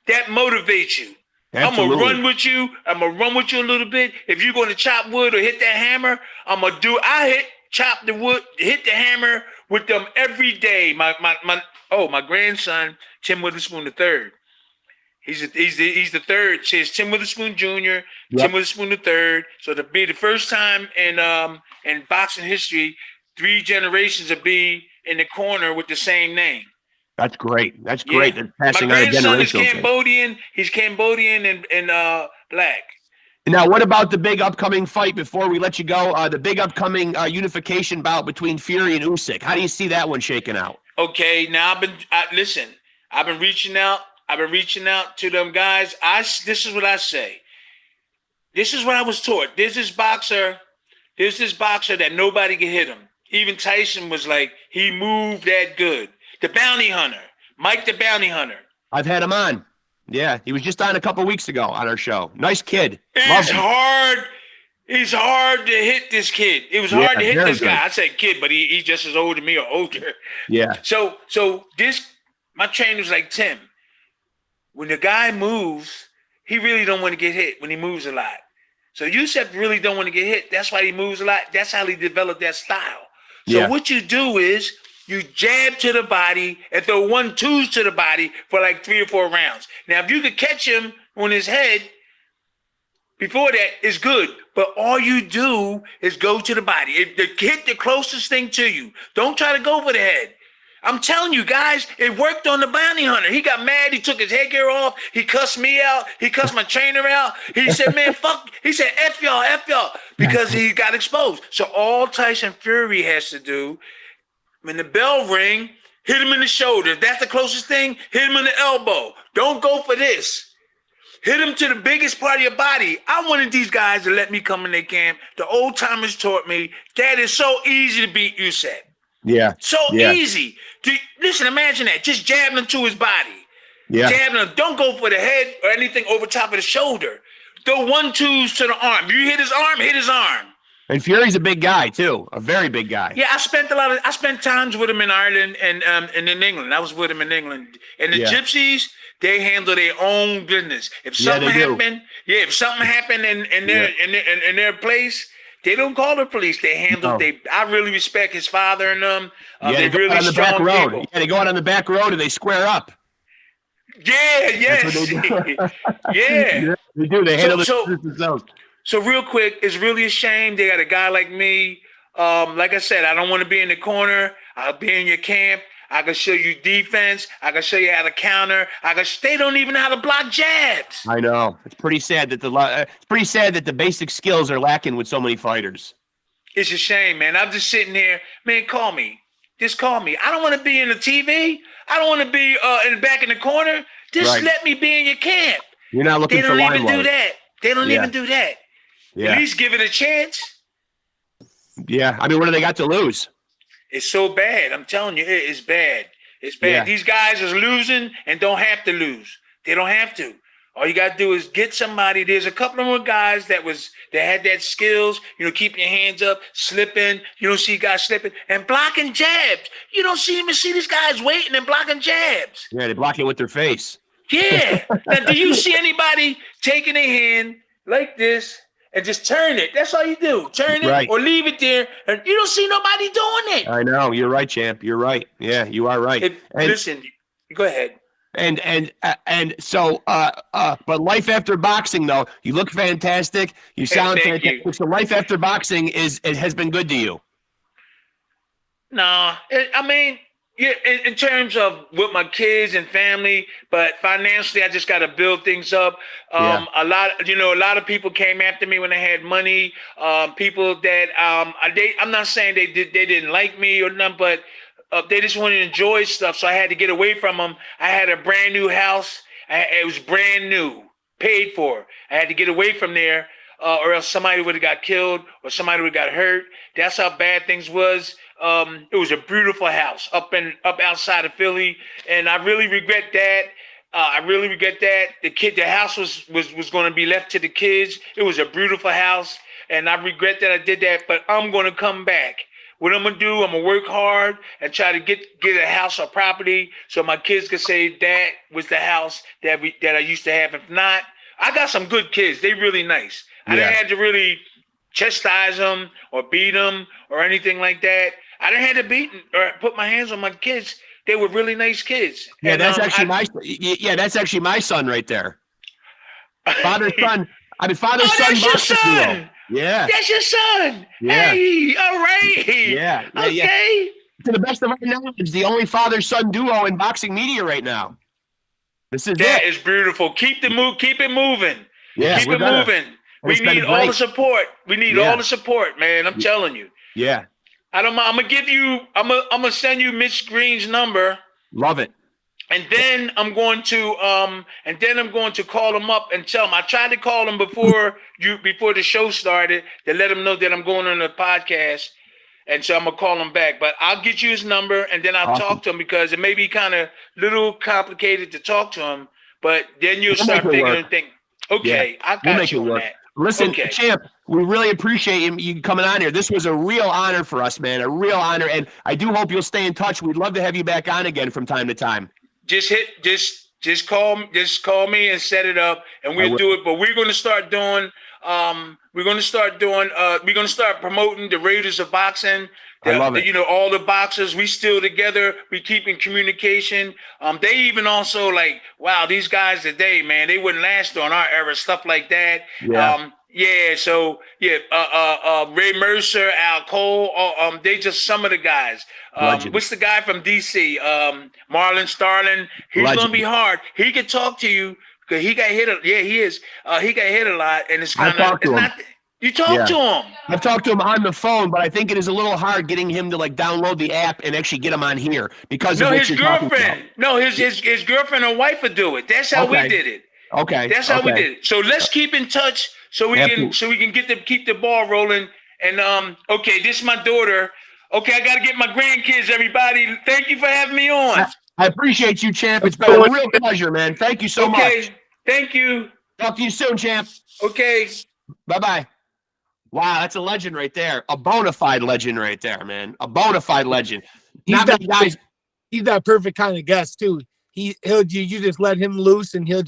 That motivates you. Absolutely. I'm going to run with you. I'm going to run with you a little bit. If you're going to chop wood or hit that hammer, chop the wood, hit the hammer with them every day. My grandson, Tim Witherspoon III. He's the third. Says Tim Witherspoon Jr., Tim Witherspoon III. So to be the first time in boxing history, 3 generations to be in the corner with the same name. That's great. That's great. Yeah. Passing My on a grandson is generational Cambodian. thing. He's Cambodian and black. Now, what about the big upcoming fight before we let you go? The big upcoming unification bout between Fury and Usyk. How do you see that one shaking out? Okay, now I've been reaching out. I've been reaching out to them guys. This is what I say. This is what I was taught. There's this boxer that nobody can hit him. Even Tyson was like, he moved that good. The bounty hunter, Mike the bounty hunter. I've had him on. Yeah, he was just on a couple weeks ago on our show. Nice kid. It's hard. It's hard to hit this kid. It was hard to hit this guy. I said kid, but he's just as old as me or older. Yeah. So my trainer was like, Tim, when the guy moves, he really don't want to get hit when he moves a lot. So Usyk really don't want to get hit. That's why he moves a lot. That's how he developed that style. So what you do is you jab to the body and throw 1-2s to the body for like 3 or 4 rounds. Now, if you could catch him on his head before that, it's good. But all you do is go to the body. Hit the closest thing to you. Don't try to go for the head. I'm telling you guys, it worked on the bounty hunter. He got mad. He took his headgear off. He cussed me out. He cussed my trainer out. He said, man, fuck. He said, F y'all, because he got exposed. So all Tyson Fury has to do, when the bell ring, hit him in the shoulder. If that's the closest thing, hit him in the elbow. Don't go for this. Hit him to the biggest part of your body. I wanted these guys to let me come in their camp. The old timers taught me that it's so easy to beat Usyk. Yeah. So easy. Listen, imagine that. Just jabbing him to his body. Yeah. Jabbing him. Don't go for the head or anything over top of the shoulder. Throw 1-2s to the arm. If you hit his arm, hit his arm. And Fury's a big guy too, a very big guy. Yeah, I spent times with him in Ireland and in England. I was with him in England. And the Gypsies, they handle their own business. If something happened, in their place, they don't call the police. They handle. I really respect his father and them. They really go on the back strong road. people. Yeah, they go out on the back road and they square up. Yeah, yes, yeah. They do. They handle themselves. So real quick, it's really a shame they got a guy like me. Like I said, I don't want to be in the corner. I'll be in your camp. I can show you defense. I can show you how to counter. They don't even know how to block jabs. I know. It's pretty sad that the basic skills are lacking with so many fighters. It's a shame, man. I'm just sitting here. Man, call me. Just call me. I don't want to be in the TV. I don't want to be back in the corner. Just let me be in your camp. You're not looking for limelight. They don't even do that. They don't even do that. Yeah. At least give it a chance. Yeah. I mean, what do they got to lose? It's so bad. I'm telling you, it's bad. It's bad. Yeah. These guys are losing and don't have to lose. They don't have to. All you got to do is get somebody. There's a couple of more guys that had that skills, keeping your hands up, slipping. You don't see guys slipping and blocking jabs. You don't see these guys waiting and blocking jabs. Yeah, they block it with their face. Yeah. Now, do you see anybody taking a hand like this and just turn it? That's all you do. Turn it or leave it there. And you don't see nobody doing it. I know. You're right, champ. You're right. Yeah, you are right. Listen, go ahead. But life after boxing, though, you look fantastic. You sound fantastic. You. So life after boxing has been good to you. No, I mean, Yeah, in terms of with my kids and family, but financially, I just got to build things up. Yeah. A lot of people came after me when they had money. People that I'm not saying they didn't like me or nothing, but they just wanted to enjoy stuff. So I had to get away from them. I had a brand new house. It was brand new, paid for. I had to get away from there, or else somebody would have got killed or somebody would have got hurt. That's how bad things was. It was a beautiful house up outside of Philly, and I really regret that. The house was going to be left to the kids. It was a beautiful house, and I regret that I did that. But I'm going to come back. What I'm gonna do, I'm gonna work hard and try to get a house or property so my kids can say that was the house that I used to have. If not, I got some good kids. They really nice. I didn't have to really chastise them or beat them or anything like that. I didn't have to beat or put my hands on my kids. They were really nice kids. Yeah, and, that's actually my son right there. Father son. I mean, father son. That's your boxing son. duo. Yeah. That's your son. Yeah. Hey, all right. Yeah. Okay. Yeah. To the best of our knowledge, the only father-son duo in boxing media right now. This is That is beautiful. Keep it moving. Yeah, Keep it moving. We need all the support. We need all the support, man. I'm telling you. Yeah. I'm gonna send you Mitch Green's number. Love it. And then I'm going to call him up and tell him. I tried to call him before the show started to let him know that I'm going on the podcast. And so I'm gonna call him back. But I'll get you his number and then I'll talk to him because it may be kind of little complicated to talk to him. But then you'll start figuring things. Okay, I got you on that. Listen, champ, we really appreciate you coming on here. This was a real honor for us, man. A real honor. And I do hope you'll stay in touch. We'd love to have you back on again from time to time. Just call me and set it up and we'll do it. But we're gonna start promoting the Raiders of Boxing. I love it. All the boxers, we still together, we keep in communication. They even also like, wow, these guys today, man, they wouldn't last on our era, stuff like that. Yeah. Ray Mercer, Al Cole, they just some of the guys. What's the guy from DC? Marlon Starling. He's gonna be hard. He can talk to you because he got hit. He is. He got hit a lot, and it's kind of. You talk to him. I've talked to him on the phone, but I think it is a little hard getting him to like download the app and actually get him on here because of his girlfriend. No, his girlfriend and wife would do it. That's how we did it. Okay. That's how we did it. So let's keep in touch so we can keep the ball rolling. And this is my daughter. Okay, I gotta get my grandkids, everybody. Thank you for having me on. I appreciate you, champ. It's been a real pleasure, man. Thank you so much. Okay, thank you. Talk to you soon, champ. Okay. Bye-bye. Wow, that's a legend right there. A bona fide legend right there, man. A bona fide legend. He's that perfect kind of guest too. You just let him loose and he'll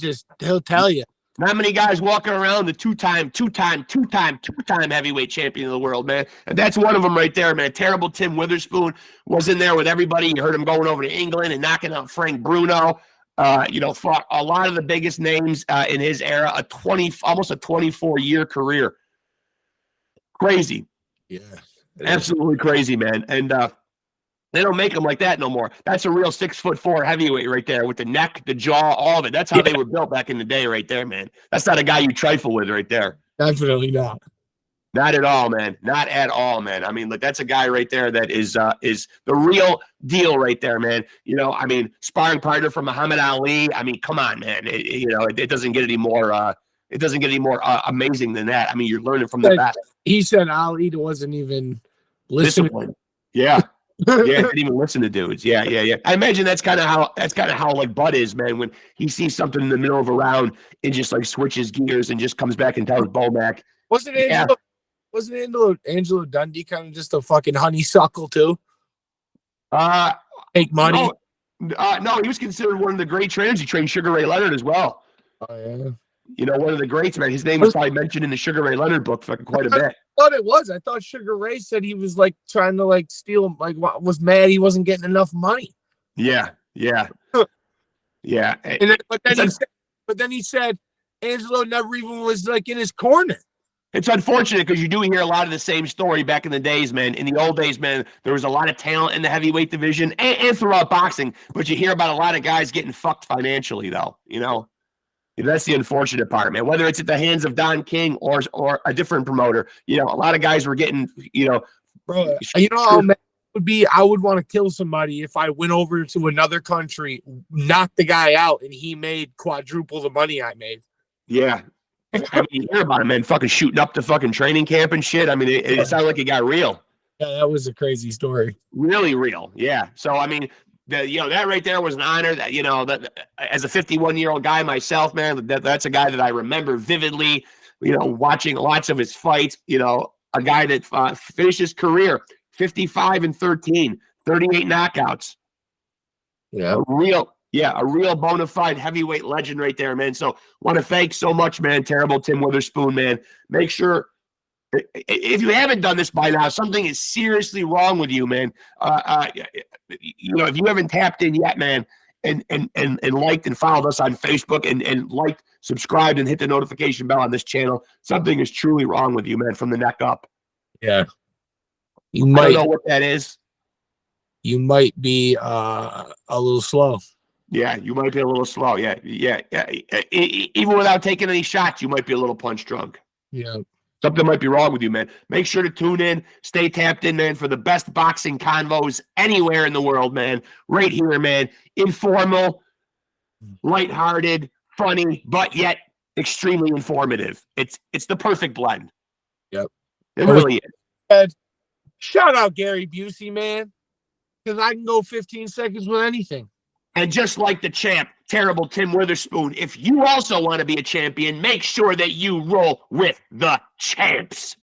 tell you. Not many guys walking around the two-time heavyweight champion of the world, man. And that's one of them right there, man. Terrible Tim Witherspoon was in there with everybody. You heard him going over to England and knocking out Frank Bruno. Fought a lot of the biggest names in his era. Almost a 24-year career. Crazy. Yeah. Absolutely crazy, man. And they don't make them like that no more. That's a real 6'4" heavyweight right there with the neck, the jaw, all of it. That's how they were built back in the day right there, man. That's not a guy you trifle with right there. Definitely not. Not at all, man. Not at all, man. I mean, look, that's a guy right there that is the real deal right there, man. Sparring partner for Muhammad Ali. I mean, come on, man. It doesn't get any more amazing than that. I mean, you're learning from the best. He said Ali wasn't even listening. Yeah. Yeah, didn't even listen to dudes. Yeah. I imagine that's kind of how like Bud is, man. When he sees something in the middle of a round and just like switches gears and just comes back and tells Bomac. Wasn't Angelo Dundee kind of just a fucking honeysuckle too? Take money. No, he was considered one of the great trainers. He trained Sugar Ray Leonard as well. Oh yeah. One of the greats, man. His name was probably mentioned in the Sugar Ray Leonard book for quite a bit. I thought it was. I thought Sugar Ray said he was like trying to like steal, like was mad he wasn't getting enough money. Yeah. But then he said Angelo never even was like in his corner. It's unfortunate because you do hear a lot of the same story back in the days, man. In the old days, man, there was a lot of talent in the heavyweight division and throughout boxing, but you hear about a lot of guys getting fucked financially, though. You know, that's the unfortunate part, man. Whether it's at the hands of Don King or a different promoter, you know, a lot of guys were getting, you know, Bro, you know how mad it would be? I would want to kill somebody if I went over to another country, knocked the guy out, and he made quadruple the money I made. Yeah. I mean, you hear about him, man, fucking shooting up the fucking training camp and shit. I mean, it sounded like it got real. Yeah, that was a crazy story. Really real. Yeah. So, I mean, that right there was an honor that, you know, that as a 51-year-old guy myself, man, that's a guy that I remember vividly, you know, watching lots of his fights, you know, a guy that finished his career 55-13, 38 knockouts. Yeah. A real bona fide heavyweight legend right there, man. So want to thank so much, man. Terrible Tim Witherspoon, man. Make sure, if you haven't done this by now, something is seriously wrong with you, man. You know, if you haven't tapped in yet, man, and liked and followed us on Facebook and liked, subscribed, and hit the notification bell on this channel, something is truly wrong with you, man, from the neck up. Yeah. I don't know what that is. You might be a little slow. Yeah, you might be a little slow. Yeah. Even without taking any shots, you might be a little punch drunk. Yeah. Something might be wrong with you, man. Make sure to tune in, stay tapped in, man, for the best boxing convos anywhere in the world, man. Right here, man. Informal, lighthearted, funny, but yet extremely informative. It's the perfect blend. Yep. It really is. Shout out Gary Busey, man, because I can go 15 seconds with anything. And just like the champ, Terrible Tim Witherspoon, if you also want to be a champion, make sure that you roll with the champs.